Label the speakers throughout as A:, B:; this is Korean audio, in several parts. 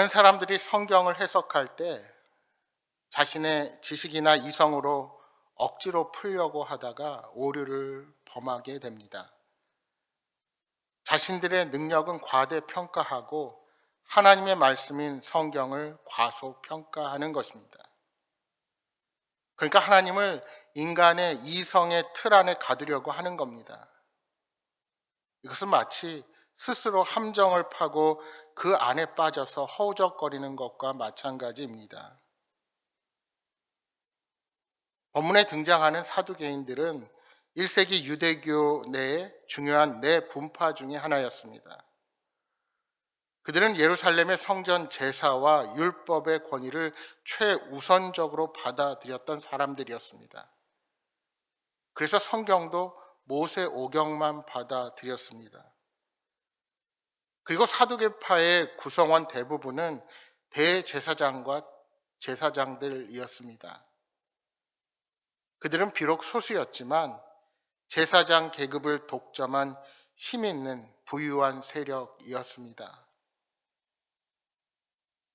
A: 많은 사람들이 성경을 해석할 때 자신의 지식이나 이성으로 억지로 풀려고 하다가 오류를 범하게 됩니다. 자신들의 능력은 과대평가하고 하나님의 말씀인 성경을 과소평가하는 것입니다. 그러니까 하나님을 인간의 이성의 틀 안에 가두려고 하는 겁니다. 이것은 마치 스스로 함정을 파고 그 안에 빠져서 허우적거리는 것과 마찬가지입니다. 본문에 등장하는 사두개인들은 1세기 유대교 내의 중요한 네 분파 중의 하나였습니다. 그들은 예루살렘의 성전 제사와 율법의 권위를 최우선적으로 받아들였던 사람들이었습니다. 그래서 성경도 모세 오경만 받아들였습니다. 그리고 사두개파의 구성원 대부분은 대제사장과 제사장들이었습니다. 그들은 비록 소수였지만 제사장 계급을 독점한 힘 있는 부유한 세력이었습니다.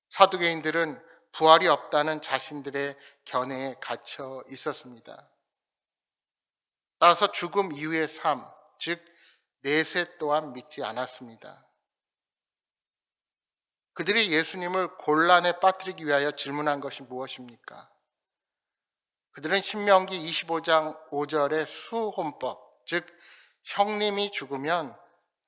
A: 사두개인들은 부활이 없다는 자신들의 견해에 갇혀 있었습니다. 따라서 죽음 이후의 삶, 즉 내세 또한 믿지 않았습니다. 그들이 예수님을 곤란에 빠뜨리기 위하여 질문한 것이 무엇입니까? 그들은 신명기 25장 5절의 수혼법, 즉 형님이 죽으면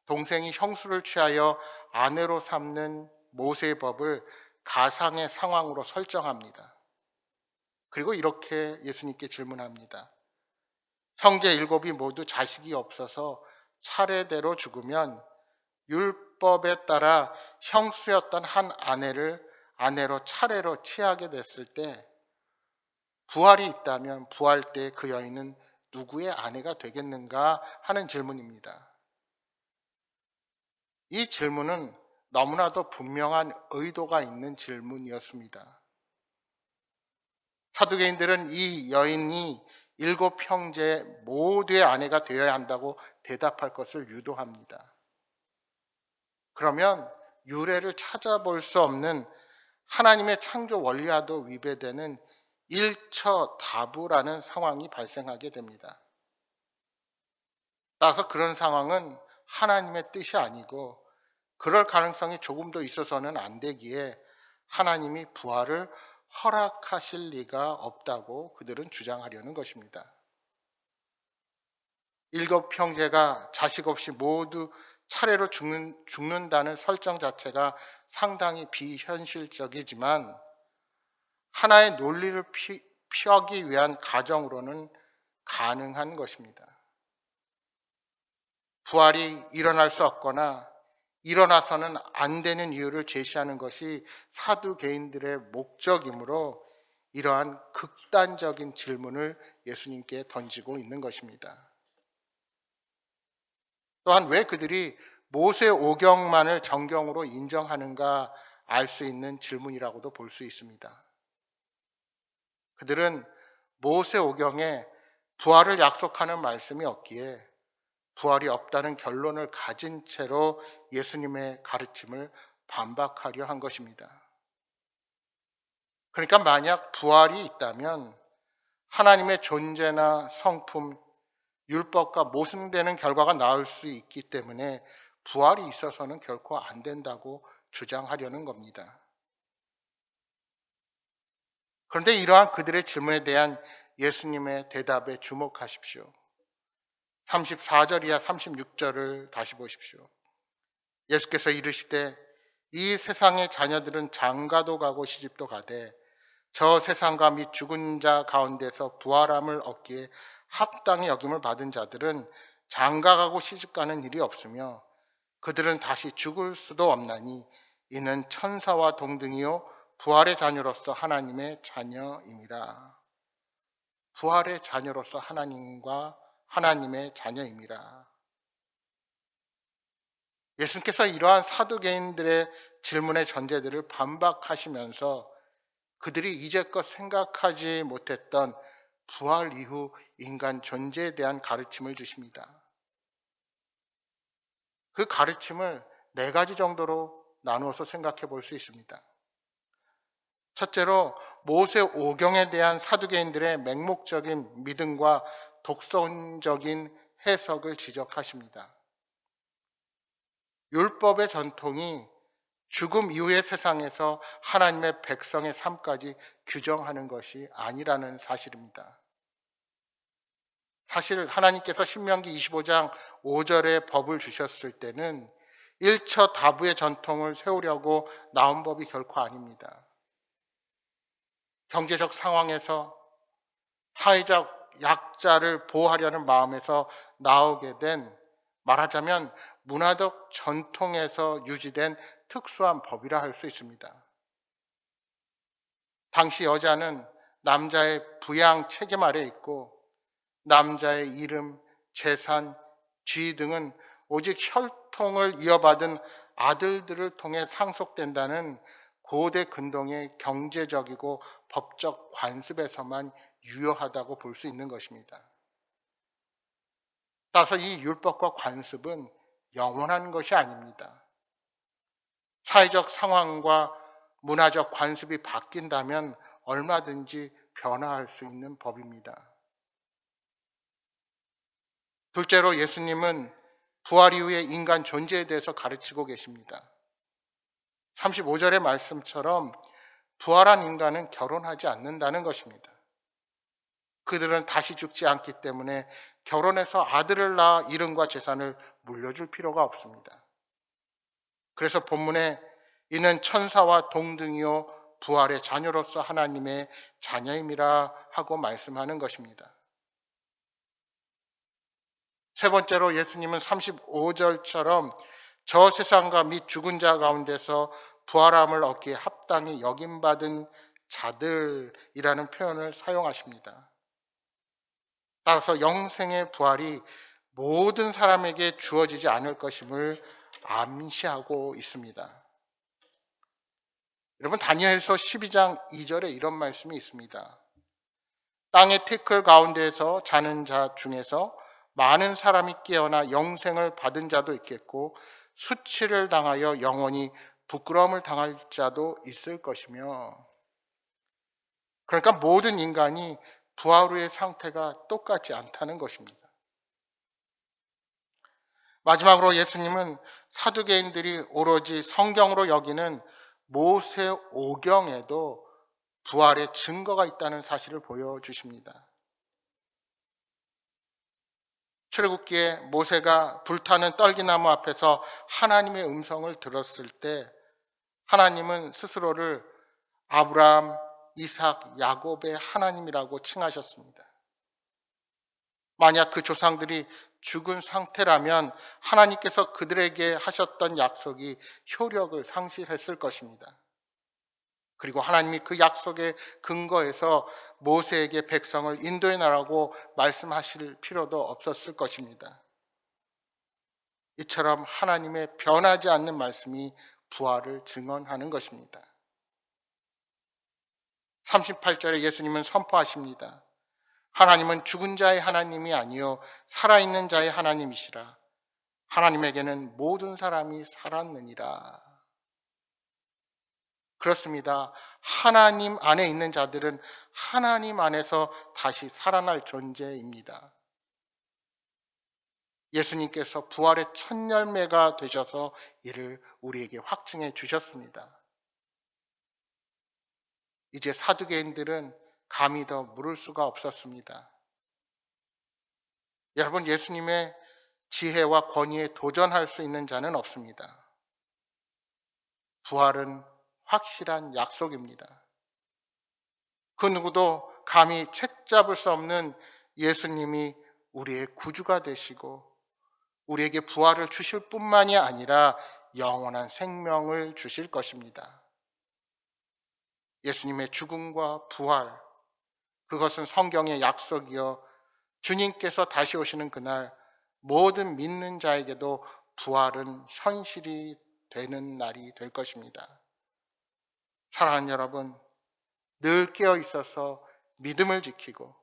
A: 동생이 형수를 취하여 아내로 삼는 모세의 법을 가상의 상황으로 설정합니다. 그리고 이렇게 예수님께 질문합니다. 형제 일곱이 모두 자식이 없어서 차례대로 죽으면 율법에 따라 형수였던 한 아내를 아내로 차례로 취하게 됐을 때 부활이 있다면 부활 때 그 여인은 누구의 아내가 되겠는가 하는 질문입니다. 이 질문은 너무나도 분명한 의도가 있는 질문이었습니다. 사두개인들은 이 여인이 7형제 모두의 아내가 되어야 한다고 대답할 것을 유도합니다. 그러면 유래를 찾아볼 수 없는 하나님의 창조 원리와도 위배되는 일처다부라는 상황이 발생하게 됩니다. 따라서 그런 상황은 하나님의 뜻이 아니고 그럴 가능성이 조금도 있어서는 안 되기에 하나님이 부활을 허락하실 리가 없다고 그들은 주장하려는 것입니다. 7형제가 자식 없이 모두 차례로 죽는다는 설정 자체가 상당히 비현실적이지만 하나의 논리를 펴기 위한 가정으로는 가능한 것입니다. 부활이 일어날 수 없거나 일어나서는 안 되는 이유를 제시하는 것이 사두개인들의 목적이므로 이러한 극단적인 질문을 예수님께 던지고 있는 것입니다. 또한 왜 그들이 모세 오경만을 정경으로 인정하는가 알 수 있는 질문이라고도 볼 수 있습니다. 그들은 모세 오경에 부활을 약속하는 말씀이 없기에 부활이 없다는 결론을 가진 채로 예수님의 가르침을 반박하려 한 것입니다. 그러니까 만약 부활이 있다면 하나님의 존재나 성품, 율법과 모순되는 결과가 나올 수 있기 때문에 부활이 있어서는 결코 안 된다고 주장하려는 겁니다. 그런데 이러한 그들의 질문에 대한 예수님의 대답에 주목하십시오. 34절 이하 36절을 다시 보십시오. 예수께서 이르시되 이 세상의 자녀들은 장가도 가고 시집도 가되 저 세상과 및 죽은 자 가운데서 부활함을 얻기에 합당히 여김을 받은 자들은 장가가고 시집가는 일이 없으며 그들은 다시 죽을 수도 없나니 이는 천사와 동등이요 부활의 자녀로서 하나님의 자녀임이라. 부활의 자녀로서 하나님의 자녀임이라. 예수님께서 이러한 사두개인들의 질문의 전제들을 반박하시면서 그들이 이제껏 생각하지 못했던 부활 이후 인간 존재에 대한 가르침을 주십니다. 그 가르침을 4가지 정도로 나누어서 생각해 볼 수 있습니다. 첫째로 모세 오경에 대한 사두개인들의 맹목적인 믿음과 독선적인 해석을 지적하십니다. 율법의 전통이 죽음 이후의 세상에서 하나님의 백성의 삶까지 규정하는 것이 아니라는 사실입니다. 사실 하나님께서 신명기 25장 5절에 법을 주셨을 때는 일처다부의 전통을 세우려고 나온 법이 결코 아닙니다. 경제적 상황에서 사회적 약자를 보호하려는 마음에서 나오게 된, 말하자면 문화적 전통에서 유지된 특수한 법이라 할 수 있습니다. 당시 여자는 남자의 부양 책임 아래 있고 남자의 이름, 재산, 쥐 등은 오직 혈통을 이어받은 아들들을 통해 상속된다는 고대 근동의 경제적이고 법적 관습에서만 유효하다고 볼 수 있는 것입니다. 따라서 이 율법과 관습은 영원한 것이 아닙니다. 사회적 상황과 문화적 관습이 바뀐다면 얼마든지 변화할 수 있는 법입니다. 둘째로 예수님은 부활 이후의 인간 존재에 대해서 가르치고 계십니다. 35절의 말씀처럼 부활한 인간은 결혼하지 않는다는 것입니다. 그들은 다시 죽지 않기 때문에 결혼해서 아들을 낳아 이름과 재산을 물려줄 필요가 없습니다. 그래서 본문에 이는 천사와 동등이요 부활의 자녀로서 하나님의 자녀임이라 하고 말씀하는 것입니다. 세 번째로 예수님은 35절처럼 저 세상과 및 죽은 자 가운데서 부활함을 얻기에 합당히 여김받은 자들이라는 표현을 사용하십니다. 따라서 영생의 부활이 모든 사람에게 주어지지 않을 것임을 암시하고 있습니다. 여러분, 다니엘서 12장 2절에 이런 말씀이 있습니다. 땅의 티끌 가운데에서 자는 자 중에서 많은 사람이 깨어나 영생을 받은 자도 있겠고 수치를 당하여 영원히 부끄러움을 당할 자도 있을 것이며, 그러니까 모든 인간이 부활 후의 상태가 똑같지 않다는 것입니다. 마지막으로 예수님은 사두개인들이 오로지 성경으로 여기는 모세 오경에도 부활의 증거가 있다는 사실을 보여주십니다. 출애굽기에 모세가 불타는 떨기나무 앞에서 하나님의 음성을 들었을 때 하나님은 스스로를 아브라함, 이삭, 야곱의 하나님이라고 칭하셨습니다. 만약 그 조상들이 죽은 상태라면 하나님께서 그들에게 하셨던 약속이 효력을 상실했을 것입니다. 그리고 하나님이 그 약속의 근거에서 모세에게 백성을 인도해 나라고 말씀하실 필요도 없었을 것입니다. 이처럼 하나님의 변하지 않는 말씀이 부활을 증언하는 것입니다. 38절에 예수님은 선포하십니다. 하나님은 죽은 자의 하나님이 아니요 살아있는 자의 하나님이시라. 하나님에게는 모든 사람이 살았느니라. 그렇습니다. 하나님 안에 있는 자들은 하나님 안에서 다시 살아날 존재입니다. 예수님께서 부활의 첫 열매가 되셔서 이를 우리에게 확증해 주셨습니다. 이제 사두개인들은 감히 더 물을 수가 없었습니다. 여러분, 예수님의 지혜와 권위에 도전할 수 있는 자는 없습니다. 부활은 확실한 약속입니다. 그 누구도 감히 책잡을 수 없는 예수님이 우리의 구주가 되시고 우리에게 부활을 주실 뿐만이 아니라 영원한 생명을 주실 것입니다. 예수님의 죽음과 부활, 그것은 성경의 약속이요 주님께서 다시 오시는 그날 모든 믿는 자에게도 부활은 현실이 되는 날이 될 것입니다. 사랑하는 여러분, 늘 깨어 있어서 믿음을 지키고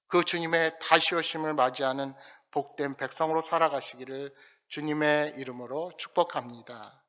A: 그 주님의 다시 오심을 맞이하는 복된 백성으로 살아가시기를 주님의 이름으로 축복합니다.